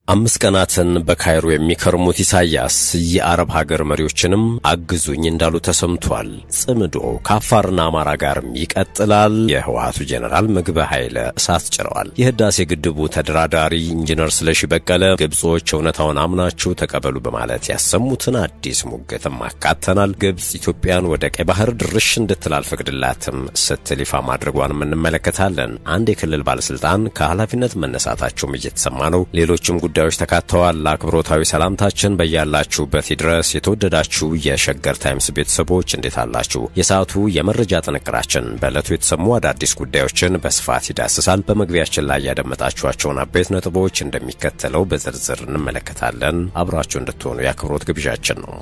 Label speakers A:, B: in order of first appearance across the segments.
A: 5 ቀናትን በካይሮ የሚከርሙት ኢሳያስ የአረብ ሀገር መሪዎችንም አግዙኝ እንዳሉ ተሰምቷል። ጽምዶ ከአፋርና አማራ ጋርም ይቀጥላል። የህወሓቱ ጄኔራል ምግበ ኃይለ እሳት ጭረዋል። የህዳሴ ግድቡ ተደራዳሪ ኢንጂነር ስለሺ በቀለ ግብጾች እውነታውን አምናችሁ ተቀበሉ በማለት ያሰሙትን አዲስ ሙግትም አካተናል። ግብጽ ኢትዮጵያን ወደ ቀይ ባህር ድርሽ እንድትል አልፈቅድላትም ስትል ይፋ ማድረጓንም እንመለከታለን። አንድ የክልል ባለስልጣን ከኃላፊነት መነሳታቸውም እየተሰማ ነው። ሌሎችም ጉዳዮች ተካተዋል። አክብሮታዊ ሰላምታችን በያላችሁበት ይድረስ። የተወደዳችሁ የሸገር ታይምስ ቤተሰቦች እንዴት አላችሁ? የሰዓቱ የመረጃ ጥንቅራችን በዕለቱ የተሰሙ አዳዲስ ጉዳዮችን በስፋት ይዳስሳል። በመግቢያችን ላይ ያደመጣችኋቸውን አበይት ነጥቦች እንደሚከተለው በዝርዝር እንመለከታለን። አብራችሁ እንድትሆኑ የአክብሮት ግብዣችን ነው።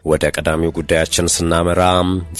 A: ወደ ቀዳሚው ጉዳያችን ስናመራ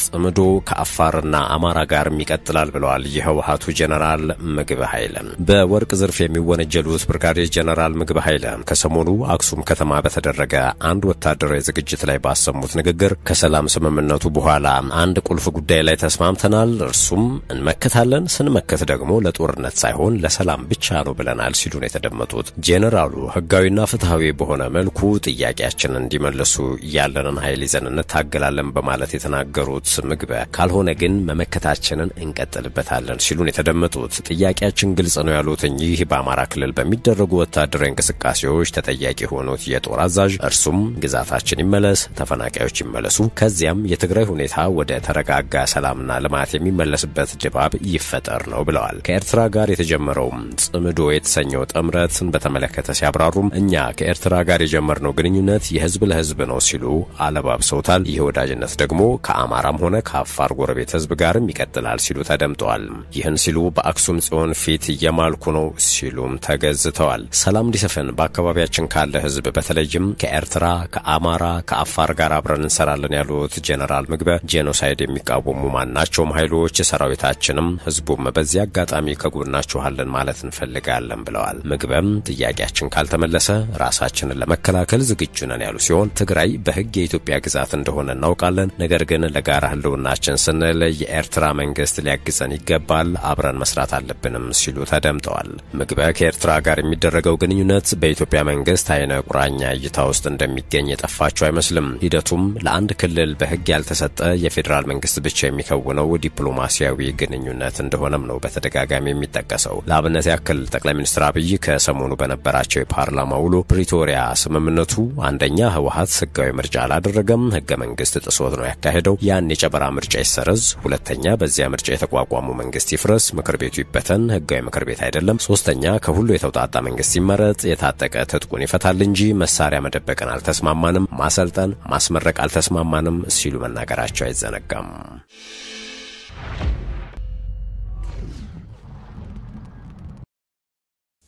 A: ጽምዶ ከአፋርና አማራ ጋር ይቀጥላል ብለዋል የህወሓቱ ጄኔራል ምግበ ኃይለ። በወርቅ ዝርፍ የሚወነጀሉት ብርጋዴር ጄኔራል ምግበ ኃይለ ከሰሞኑ አክሱም ከተማ በተደረገ አንድ ወታደራዊ ዝግጅት ላይ ባሰሙት ንግግር ከሰላም ስምምነቱ በኋላ አንድ ቁልፍ ጉዳይ ላይ ተስማምተናል፣ እርሱም እንመከታለን፣ ስንመከት ደግሞ ለጦርነት ሳይሆን ለሰላም ብቻ ነው ብለናል ሲሉ ነው የተደመጡት። ጄኔራሉ ህጋዊና ፍትሃዊ በሆነ መልኩ ጥያቄያችንን እንዲመለሱ ያለንን ኃይል ይዘን እንታገላለን በማለት የተናገሩት ምግበ ካልሆነ ግን መመከታችንን እንቀጥልበታለን ሲሉ ነው የተደመጡት። ጥያቄያችን ግልጽ ነው ያሉት እኚህ በአማራ ክልል በሚደረጉ ወታደራዊ እንቅስቃሴዎች ተጠያቂ ሆኑት የጦር አዛዥ እርሱም ግዛታችን ይመለስ፣ ተፈናቃዮች ይመለሱ፣ ከዚያም የትግራይ ሁኔታ ወደ ተረጋጋ ሰላምና ልማት የሚመለስበት ድባብ ይፈጠር ነው ብለዋል። ከኤርትራ ጋር የተጀመረው ጽምዶ የተሰኘው ጥምረትን በተመለከተ ሲያብራሩም እኛ ከኤርትራ ጋር የጀመርነው ግንኙነት የህዝብ ለህዝብ ነው ሲሉ አለባብሰውታል። ይህ ወዳጅነት ደግሞ ከአማራም ሆነ ከአፋር ጎረቤት ህዝብ ጋርም ይቀጥላል ሲሉ ተደምጠዋል። ይህን ሲሉ በአክሱም ጽዮን ፊት እየማልኩ ነው ሲሉም ተገዝተዋል። ሰላም እንዲሰፍን በአካባቢያችን ካለ ህዝብ በተለይም ከኤርትራ፣ ከአማራ፣ ከአፋር ጋር አብረን እንሰራለን ያሉት ጄኔራል ምግበ ጄኖሳይድ የሚቃወሙ ማናቸውም ኃይሎች ሰራዊታችንም ህዝቡም በዚህ አጋጣሚ ከጎናችኋለን ማለት እንፈልጋለን ብለዋል። ምግበም ጥያቄያችን ካልተመለሰ ራሳችንን ለመከላከል ዝግጁ ነን ያሉ ሲሆን ትግራይ በህግ የኢትዮጵያ ግዛት እንደሆነ እናውቃለን፣ ነገር ግን ለጋራ ህልውናችን ስንል የኤርትራ መንግስት ሊያግዘን ይገባል፣ አብረን መስራት አለብንም ሲሉ ተደምጠዋል። ምግበ ከኤርትራ ጋር የሚደረገው ግንኙነት በኢትዮጵያ መንግስት አይነ ቁራኛ እይታ ውስጥ እንደሚገኝ የጠፋቸው አይመስልም። ሂደቱም ለአንድ ክልል በህግ ያልተሰጠ የፌዴራል መንግስት ብቻ የሚከውነው ዲፕሎማሲያዊ ግንኙነት እንደሆነም ነው በተደጋጋሚ የሚጠቀሰው። ለአብነት ያክል ጠቅላይ ሚኒስትር አብይ ከሰሞኑ በነበራቸው የፓርላማ ውሎ ፕሪቶሪያ ስምምነቱ አንደኛ ህወሓት ህጋዊ ምርጫ አላደረገም፣ ህገ መንግስት ጥሶት ነው ያካሄደው፣ ያን የጨበራ ምርጫ ይሰረዝ፣ ሁለተኛ በዚያ ምርጫ የተቋቋሙ መንግስት ይፍረስ፣ ምክር ቤቱ ይበተን፣ ህጋዊ ምክር ቤት አይደለም፣ ሶስተኛ ከሁሉ የተውጣጣ መንግስት ይመረጥ፣ የታጠቀ ትጥቁን ይፈታል እንጂ መሳሪያ መደበቅን አልተስማማንም፣ ማሰልጠን ማስመረቅ አልተስማማንም ሲሉ መናገራቸው አይዘነጋም።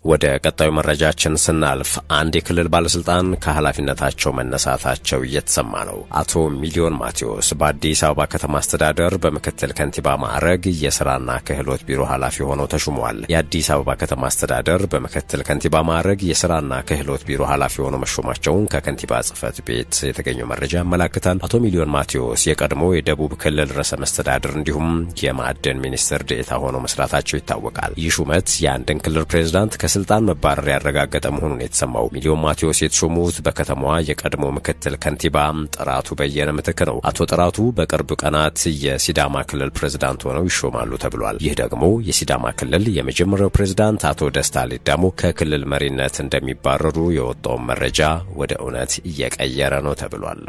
A: ወደ ቀጣዩ መረጃችን ስናልፍ አንድ የክልል ባለስልጣን ከኃላፊነታቸው መነሳታቸው እየተሰማ ነው። አቶ ሚሊዮን ማቴዎስ በአዲስ አበባ ከተማ አስተዳደር በምክትል ከንቲባ ማዕረግ የሥራና ክህሎት ቢሮ ኃላፊ ሆነው ተሹመዋል። የአዲስ አበባ ከተማ አስተዳደር በምክትል ከንቲባ ማዕረግ የሥራና ክህሎት ቢሮ ኃላፊ ሆነው መሾማቸውን ከከንቲባ ጽሕፈት ቤት የተገኘው መረጃ ያመለክታል። አቶ ሚሊዮን ማቴዎስ የቀድሞ የደቡብ ክልል ርዕሰ መስተዳድር እንዲሁም የማዕድን ሚኒስትር ዴኤታ ሆነው መስራታቸው ይታወቃል። ይህ ሹመት የአንድን ክልል ፕሬዝዳንት ከስልጣን መባረር ያረጋገጠ መሆኑን የተሰማው ሚሊዮን ማቴዎስ የተሾሙት በከተማዋ የቀድሞ ምክትል ከንቲባ ጥራቱ በየነ ምትክ ነው። አቶ ጥራቱ በቅርብ ቀናት የሲዳማ ክልል ፕሬዝዳንት ሆነው ይሾማሉ ተብሏል። ይህ ደግሞ የሲዳማ ክልል የመጀመሪያው ፕሬዝዳንት አቶ ደስታ ሌዳሞ ከክልል መሪነት እንደሚባረሩ የወጣው መረጃ ወደ እውነት እየቀየረ ነው ተብሏል።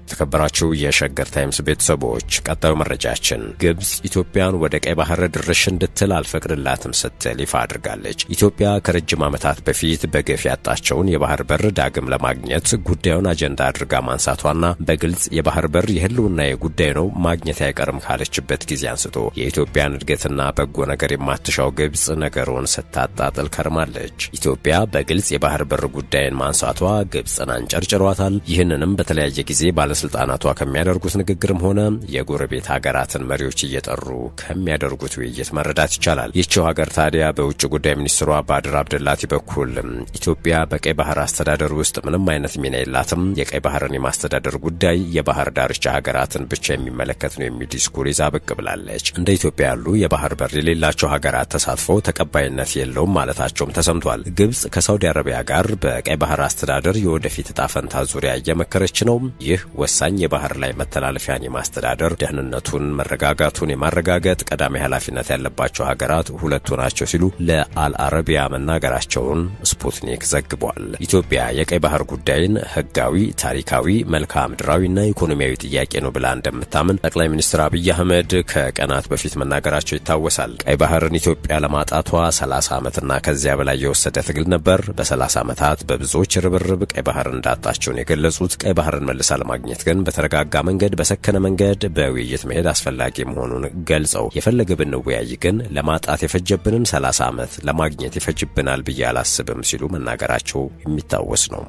A: ተከበራችሁ የሸገር ታይምስ ቤተሰቦች ቀጣዩ መረጃችን ግብጽ ኢትዮጵያን ወደ ቀይ ባህር ድርሽ እንድትል አልፈቅድላትም ስትል ይፋ አድርጋለች። ኢትዮጵያ ከረጅም ዓመታት በፊት በገፍ ያጣቸውን የባህር በር ዳግም ለማግኘት ጉዳዩን አጀንዳ አድርጋ ማንሳቷና በግልጽ የባህር በር የህልውናዬ ጉዳይ ነው ማግኘት አይቀርም ካለችበት ጊዜ አንስቶ የኢትዮጵያን እድገትና በጎ ነገር የማትሻው ግብጽ ነገሩን ስታጣጥል ከርማለች። ኢትዮጵያ በግልጽ የባህር በር ጉዳይን ማንሳቷ ግብጽን አንጨርጭሯታል። ይህንንም በተለያየ ጊዜ ባለስልጣናቷ ከሚያደርጉት ንግግርም ሆነ የጎረቤት ሀገራትን መሪዎች እየጠሩ ከሚያደርጉት ውይይት መረዳት ይቻላል። ይህችው ሀገር ታዲያ በውጭ ጉዳይ ሚኒስትሯ ባድር አብደላቲ በኩል ኢትዮጵያ በቀይ ባህር አስተዳደር ውስጥ ምንም አይነት ሚና የላትም፣ የቀይ ባህርን የማስተዳደር ጉዳይ የባህር ዳርቻ ሀገራትን ብቻ የሚመለከት ነው የሚል ዲስኩር ይዛ ብቅ ብላለች። እንደ ኢትዮጵያ ያሉ የባህር በር የሌላቸው ሀገራት ተሳትፎ ተቀባይነት የለውም ማለታቸውም ተሰምቷል። ግብጽ ከሳውዲ አረቢያ ጋር በቀይ ባህር አስተዳደር የወደፊት ዕጣ ፈንታ ዙሪያ እየመከረች ነው። ይህ ወሳኝ የባህር ላይ መተላለፊያን የማስተዳደር ደህንነቱን፣ መረጋጋቱን የማረጋገጥ ቀዳሚ ኃላፊነት ያለባቸው ሀገራት ሁለቱ ናቸው ሲሉ ለአልአረቢያ መናገራቸውን ስፑትኒክ ዘግቧል። ኢትዮጵያ የቀይ ባህር ጉዳይን ህጋዊ፣ ታሪካዊ፣ መልክዓ ምድራዊና ኢኮኖሚያዊ ጥያቄ ነው ብላ እንደምታምን ጠቅላይ ሚኒስትር አብይ አህመድ ከቀናት በፊት መናገራቸው ይታወሳል። ቀይ ባህርን ኢትዮጵያ ለማጣቷ 30 ዓመትና ከዚያ በላይ የወሰደ ትግል ነበር። በ30 ዓመታት በብዙዎች ርብርብ ቀይ ባህር እንዳጣቸውን የገለጹት ቀይ ባህርን መልሳ ለማግኘት ግን በተረጋጋ መንገድ፣ በሰከነ መንገድ በውይይት መሄድ አስፈላጊ መሆኑን ገልጸው የፈለገ ብንወያይ ግን ለማጣት የፈጀብንን 30 ዓመት ለማግኘት ይፈጅብናል ብዬ አላስብም ሲሉ መናገራቸው የሚታወስ ነው።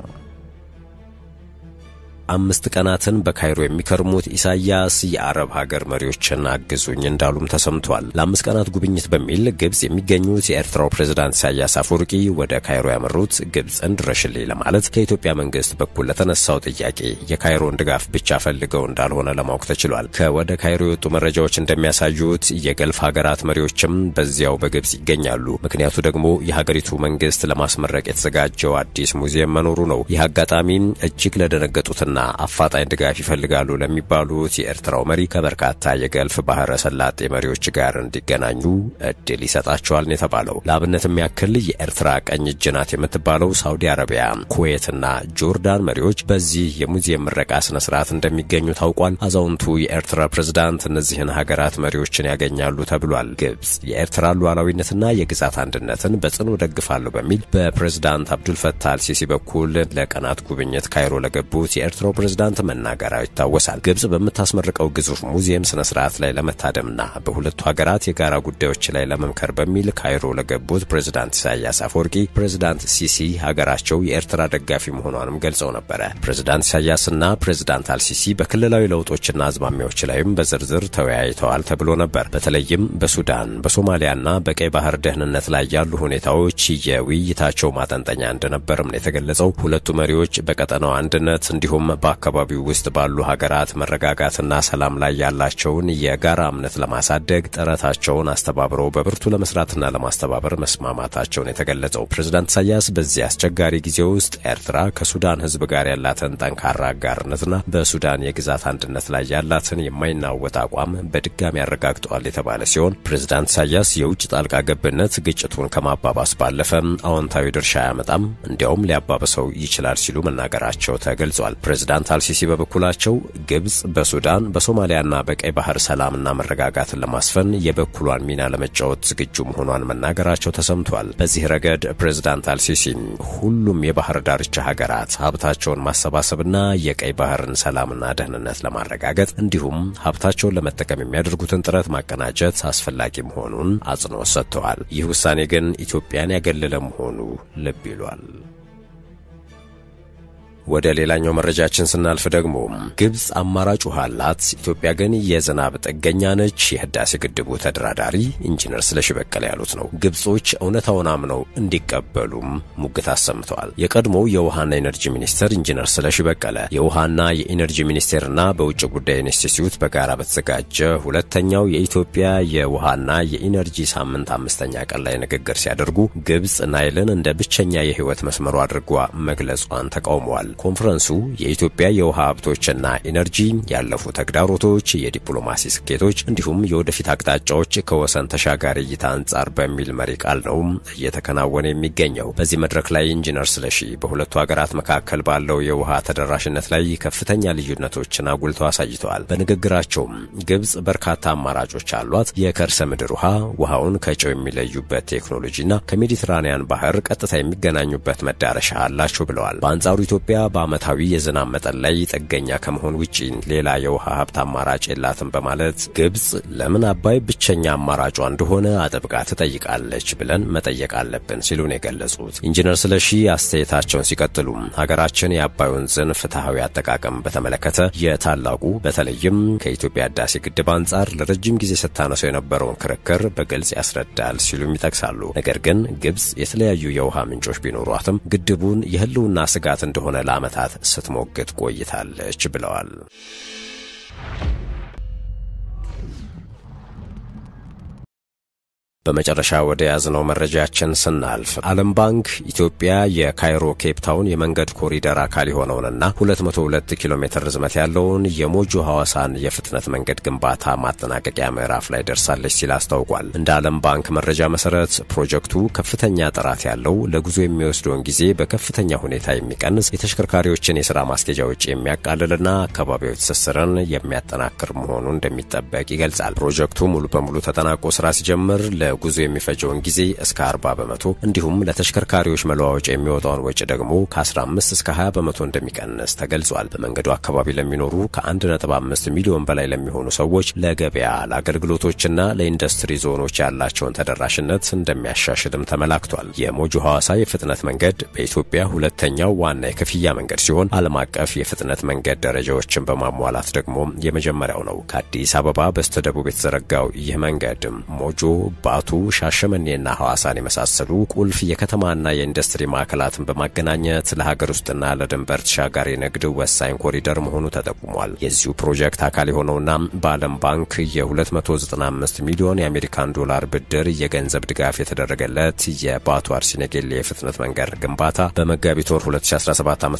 A: 5 ቀናትን በካይሮ የሚከርሙት ኢሳያስ የአረብ ሀገር መሪዎችን አግዙኝ እንዳሉም ተሰምቷል። ለ5 ቀናት ጉብኝት በሚል ግብጽ የሚገኙት የኤርትራው ፕሬዝዳንት ኢሳያስ አፈወርቂ ወደ ካይሮ ያመሩት ግብጽን ድረሽልኝ ለማለት ከኢትዮጵያ መንግስት በኩል ለተነሳው ጥያቄ የካይሮን ድጋፍ ብቻ ፈልገው እንዳልሆነ ለማወቅ ተችሏል። ከወደ ካይሮ የወጡ መረጃዎች እንደሚያሳዩት የገልፍ ሀገራት መሪዎችም በዚያው በግብጽ ይገኛሉ። ምክንያቱ ደግሞ የሀገሪቱ መንግስት ለማስመረቅ የተዘጋጀው አዲስ ሙዚየም መኖሩ ነው። ይህ አጋጣሚ እጅግ ለደነገጡትና አፋጣኝ ድጋፍ ይፈልጋሉ ለሚባሉት የኤርትራው መሪ ከበርካታ የገልፍ ባህረ ሰላጤ መሪዎች ጋር እንዲገናኙ እድል ይሰጣቸዋል ነው የተባለው። ለአብነትም ያክል የኤርትራ ቀኝ እጅ ናት የምትባለው ሳውዲ አረቢያ፣ ኩዌትና ጆርዳን መሪዎች በዚህ የሙዚየም ምረቃ ስነ ስርዓት እንደሚገኙ ታውቋል። አዛውንቱ የኤርትራ ፕሬዝዳንት እነዚህን ሀገራት መሪዎችን ያገኛሉ ተብሏል። ግብጽ የኤርትራ ሉዓላዊነትና የግዛት አንድነትን በጽኑ ደግፋለሁ በሚል በፕሬዝዳንት አብዱልፈታህ አልሲሲ በኩል ለቀናት ጉብኝት ካይሮ ለገቡት የኤርትራ ፕሬዝዳንት መናገራቸው ይታወሳል። ግብጽ በምታስመርቀው ግዙፍ ሙዚየም ስነ ስርዓት ላይ ለመታደምና በሁለቱ ሀገራት የጋራ ጉዳዮች ላይ ለመምከር በሚል ካይሮ ለገቡት ፕሬዝዳንት ኢሳያስ አፈወርቂ ፕሬዝዳንት ሲሲ ሀገራቸው የኤርትራ ደጋፊ መሆኗንም ገልጸው ነበር። ፕሬዝዳንት ኢሳያስና ፕሬዝዳንት አልሲሲ በክልላዊ ለውጦችና አዝማሚያዎች ላይም በዝርዝር ተወያይተዋል ተብሎ ነበር። በተለይም በሱዳን፣ በሶማሊያና በቀይ ባህር ደህንነት ላይ ያሉ ሁኔታዎች የውይይታቸው ማጠንጠኛ እንደነበርም ነው የተገለጸው። ሁለቱ መሪዎች በቀጠናው አንድነት እንዲሁም በአካባቢው ውስጥ ባሉ ሀገራት መረጋጋትና ሰላም ላይ ያላቸውን የጋራ እምነት ለማሳደግ ጥረታቸውን አስተባብረው በብርቱ ለመስራትና ለማስተባበር መስማማታቸውን የተገለጸው ፕሬዝዳንት ኢሳያስ በዚህ አስቸጋሪ ጊዜ ውስጥ ኤርትራ ከሱዳን ሕዝብ ጋር ያላትን ጠንካራ አጋርነትና በሱዳን የግዛት አንድነት ላይ ያላትን የማይናወጥ አቋም በድጋሚ አረጋግጠዋል የተባለ ሲሆን ፕሬዝዳንት ኢሳያስ የውጭ ጣልቃ ገብነት ግጭቱን ከማባባስ ባለፈ አዎንታዊ ድርሻ ያመጣም እንዲያውም ሊያባብሰው ይችላል ሲሉ መናገራቸው ተገልጿል። ፕሬዝዳንት አልሲሲ በበኩላቸው ግብጽ በሱዳን በሶማሊያና በቀይ ባህር ሰላምና መረጋጋትን ለማስፈን የበኩሏን ሚና ለመጫወት ዝግጁ መሆኗን መናገራቸው ተሰምቷል። በዚህ ረገድ ፕሬዝዳንት አልሲሲ ሁሉም የባህር ዳርቻ ሀገራት ሀብታቸውን ማሰባሰብና የቀይ ባህርን ሰላምና ደህንነት ለማረጋገጥ እንዲሁም ሀብታቸውን ለመጠቀም የሚያደርጉትን ጥረት ማቀናጀት አስፈላጊ መሆኑን አጽንኦት ሰጥተዋል። ይህ ውሳኔ ግን ኢትዮጵያን ያገለለ መሆኑ ልብ ይሏል። ወደ ሌላኛው መረጃችን ስናልፍ ደግሞ ግብጽ አማራጭ ውሃ አላት፣ ኢትዮጵያ ግን የዝናብ ጥገኛ ነች፣ የህዳሴ ግድቡ ተደራዳሪ ኢንጂነር ስለሺ በቀለ ያሉት ነው። ግብጾች እውነታውን አምነው እንዲቀበሉም ሙግት አሰምተዋል። የቀድሞው የውሃና ኢነርጂ ሚኒስትር ኢንጂነር ስለሺ በቀለ የውሃና የኢነርጂ ሚኒስቴርና በውጭ ጉዳይ ኢንስቲትዩት በጋራ በተዘጋጀ ሁለተኛው የኢትዮጵያ የውሃና የኢነርጂ ሳምንት 5ኛ ቀን ላይ ንግግር ሲያደርጉ ግብጽ ናይልን እንደ ብቸኛ የህይወት መስመሩ አድርጓ መግለጿን ተቃውመዋል። ኮንፈረንሱ የኢትዮጵያ የውሃ ሀብቶችና ኢነርጂ ያለፉ ተግዳሮቶች፣ የዲፕሎማሲ ስኬቶች እንዲሁም የወደፊት አቅጣጫዎች ከወሰን ተሻጋሪ እይታ አንጻር በሚል መሪ ቃል ነው እየተከናወነ የሚገኘው። በዚህ መድረክ ላይ ኢንጂነር ስለሺ በሁለቱ ሀገራት መካከል ባለው የውሃ ተደራሽነት ላይ ከፍተኛ ልዩነቶችን አጉልተው አሳይተዋል። በንግግራቸውም ግብጽ በርካታ አማራጮች አሏት፣ የከርሰ ምድር ውሃውን ከጨው የሚለዩበት ቴክኖሎጂና ከሜዲትራኒያን ባህር ቀጥታ የሚገናኙበት መዳረሻ አላቸው ብለዋል። በአንጻሩ ኢትዮጵያ በአመታዊ የዝናብ መጠን ላይ ጥገኛ ከመሆን ውጪ ሌላ የውሃ ሀብት አማራጭ የላትም በማለት ግብጽ ለምን አባይ ብቸኛ አማራጯ እንደሆነ አጥብቃ ትጠይቃለች ብለን መጠየቅ አለብን ሲሉ ነው የገለጹት። ኢንጂነር ስለሺ አስተያየታቸውን ሲቀጥሉ ሀገራችን የአባይ ወንዝን ፍትሃዊ አጠቃቀም በተመለከተ የታላቁ በተለይም ከኢትዮጵያ ህዳሴ ግድብ አንጻር ለረጅም ጊዜ ስታነሳው የነበረውን ክርክር በግልጽ ያስረዳል ሲሉም ይጠቅሳሉ። ነገር ግን ግብጽ የተለያዩ የውሃ ምንጮች ቢኖሯትም ግድቡን የህልውና ስጋት እንደሆነ ለዓመታት ስትሞግት ቆይታለች ብለዋል። በመጨረሻ ወደ ያዝነው መረጃችን ስናልፍ ዓለም ባንክ ኢትዮጵያ የካይሮ ኬፕ ታውን የመንገድ ኮሪደር አካል የሆነውንና 202 ኪሎ ሜትር ርዝመት ያለውን የሞጆ ሐዋሳን የፍጥነት መንገድ ግንባታ ማጠናቀቂያ ምዕራፍ ላይ ደርሳለች ሲል አስታውቋል። እንደ ዓለም ባንክ መረጃ መሰረት ፕሮጀክቱ ከፍተኛ ጥራት ያለው ለጉዞ የሚወስደውን ጊዜ በከፍተኛ ሁኔታ የሚቀንስ የተሽከርካሪዎችን የሥራ ማስኬጃ ወጪ የሚያቃልልና አካባቢያዊ ትስስርን የሚያጠናክር መሆኑ እንደሚጠበቅ ይገልጻል። ፕሮጀክቱ ሙሉ በሙሉ ተጠናቆ ስራ ሲጀምር ጉዞ የሚፈጀውን ጊዜ እስከ 40 በመቶ እንዲሁም ለተሽከርካሪዎች መለዋወጫ የሚወጣውን ወጪ ደግሞ ከ15 እስከ 20 በመቶ እንደሚቀንስ ተገልጿል። በመንገዱ አካባቢ ለሚኖሩ ከ1.5 ሚሊዮን በላይ ለሚሆኑ ሰዎች ለገበያ ለአገልግሎቶችና ለኢንዱስትሪ ዞኖች ያላቸውን ተደራሽነት እንደሚያሻሽልም ተመላክቷል። የሞጆ ሐዋሳ የፍጥነት መንገድ በኢትዮጵያ ሁለተኛው ዋና የክፍያ መንገድ ሲሆን ዓለም አቀፍ የፍጥነት መንገድ ደረጃዎችን በማሟላት ደግሞ የመጀመሪያው ነው። ከአዲስ አበባ በስተደቡብ የተዘረጋው ይህ መንገድ ሞጆ ባቱ ሻሸመኔና ሐዋሳን የመሳሰሉ ቁልፍ የከተማና የኢንዱስትሪ ማዕከላትን በማገናኘት ለሀገር ውስጥና ለድንበር ተሻጋሪ ንግድ ወሳኝ ኮሪደር መሆኑ ተጠቁሟል። የዚሁ ፕሮጀክት አካል የሆነውና በዓለም ባንክ የ295 ሚሊዮን የአሜሪካን ዶላር ብድር የገንዘብ ድጋፍ የተደረገለት የባቱ አርሲ ነገሌ የፍጥነት መንገድ ግንባታ በመጋቢት ወር 2017 ዓ.ም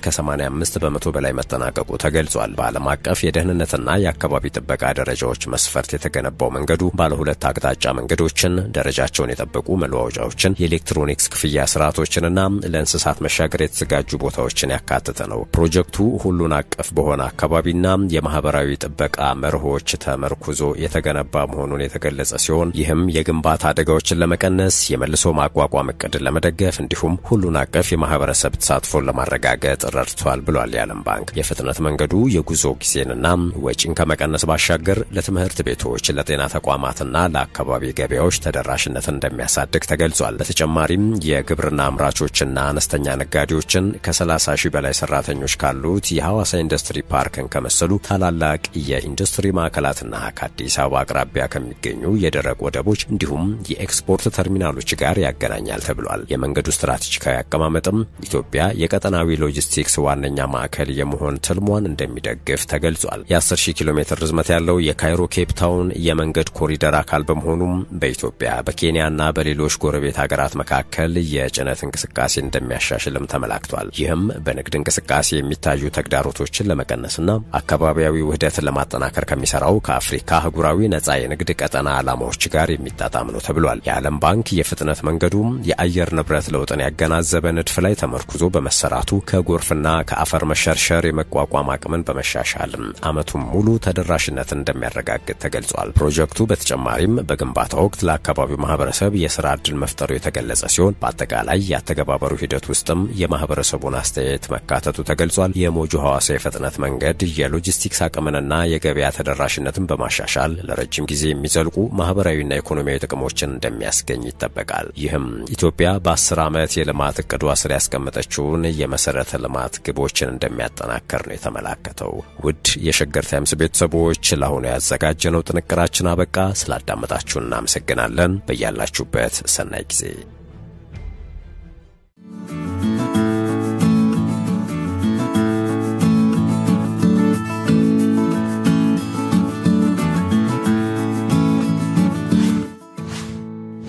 A: ከ85 በመቶ በላይ መጠናቀቁ ተገልጿል። በዓለም አቀፍ የደህንነትና የአካባቢ ጥበቃ ደረጃዎች መስፈርት የተገነባው መንገዱ ባለ ሁለት አቅጣጫ መንገዶችን ደረጃቸውን የጠበቁ መለዋወጫዎችን የኤሌክትሮኒክስ ክፍያ ስርዓቶችንና ለእንስሳት መሻገር የተዘጋጁ ቦታዎችን ያካተተ ነው። ፕሮጀክቱ ሁሉን አቀፍ በሆነ አካባቢና የማህበራዊ ጥበቃ መርሆች ተመርኩዞ የተገነባ መሆኑን የተገለጸ ሲሆን ይህም የግንባታ አደጋዎችን ለመቀነስ የመልሶ ማቋቋም እቅድን ለመደገፍ እንዲሁም ሁሉን አቀፍ የማህበረሰብ ተሳትፎን ለማረጋገጥ ረድቷል ብሏል የዓለም ባንክ። የፍጥነት መንገዱ የጉዞ ጊዜንና ወጪን ከመቀነስ ባሻገር ለትምህርት ቤቶች፣ ለጤና ተቋማትና ለአካባቢ ገበያዎች ተደራሽነትን እንደሚያሳድግ ተገልጿል። በተጨማሪም የግብርና አምራቾችና አነስተኛ ነጋዴዎችን ከ30 ሺህ በላይ ሰራተኞች ካሉት የሐዋሳ ኢንዱስትሪ ፓርክን ከመሰሉ ታላላቅ የኢንዱስትሪ ማዕከላትና ከአዲስ አበባ አቅራቢያ ከሚገኙ የደረቅ ወደቦች እንዲሁም የኤክስፖርት ተርሚናሎች ጋር ያገናኛል ተብሏል። የመንገዱ ስትራቴጂካዊ አቀማመጥም ኢትዮጵያ የቀጠናዊ ሎጂስቲክስ ዋነኛ ማዕከል የመሆን ትልሟን እንደሚደግፍ ተገልጿል። የ10,000 ኪሎ ሜትር ርዝመት ያለው የካይሮ ኬፕ ታውን የመንገድ ኮሪደር አካል በመሆኑም በኢትዮጵያ በኬንያና በሌሎች ጎረቤት ሀገራት መካከል የጭነት እንቅስቃሴ እንደሚያሻሽልም ተመላክቷል። ይህም በንግድ እንቅስቃሴ የሚታዩ ተግዳሮቶችን ለመቀነስና አካባቢያዊ ውህደትን ለማጠናከር ከሚሰራው ከአፍሪካ አህጉራዊ ነጻ የንግድ ቀጠና ዓላማዎች ጋር የሚጣጣም ነው ተብሏል። የዓለም ባንክ የፍጥነት መንገዱ የአየር ንብረት ለውጥን ያገናዘበ ንድፍ ላይ ተመርኩዞ በመሰራቱ ከጎርፍና ከአፈር መሸርሸር የመቋቋም አቅምን በመሻሻል ዓመቱን ሙሉ ተደራሽነትን እንደሚያረጋግጥ ተገልጿል። ፕሮጀክቱ በተጨማሪም በግንባታ ወቅት ለአካባቢው ማህበረሰብ የሥራ ዕድል መፍጠሩ የተገለጸ ሲሆን በአጠቃላይ ያተገባበሩ ሂደት ውስጥም የማህበረሰቡን አስተያየት መካተቱ ተገልጿል። የሞጆ ሐዋሳ የፍጥነት መንገድ የሎጂስቲክስ አቅምንና የገበያ ተደራሽነትን በማሻሻል ለረጅም ጊዜ የሚዘልቁ ማህበራዊና ኢኮኖሚያዊ ጥቅሞችን እንደሚያስገኝ ይጠበቃል። ይህም ኢትዮጵያ በ10 ዓመት የልማት እቅዷ ስር ያስቀመጠችውን የመሰረተ ልማት ግቦችን እንደሚያጠናክር ነው የተመላከተው። ውድ የሸገር ታይምስ ቤተሰቦች ለአሁኑ ያዘጋጀነው ጥንቅራችን አበቃ። ስላዳመጣችሁ እናመሰግናለን። በያላችሁበት ሰናይ ጊዜ።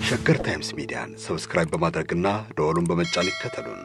B: ሸገር ታይምስ ሚዲያን ሰብስክራይብ በማድረግና ደወሉን በመጫን ይከተሉን።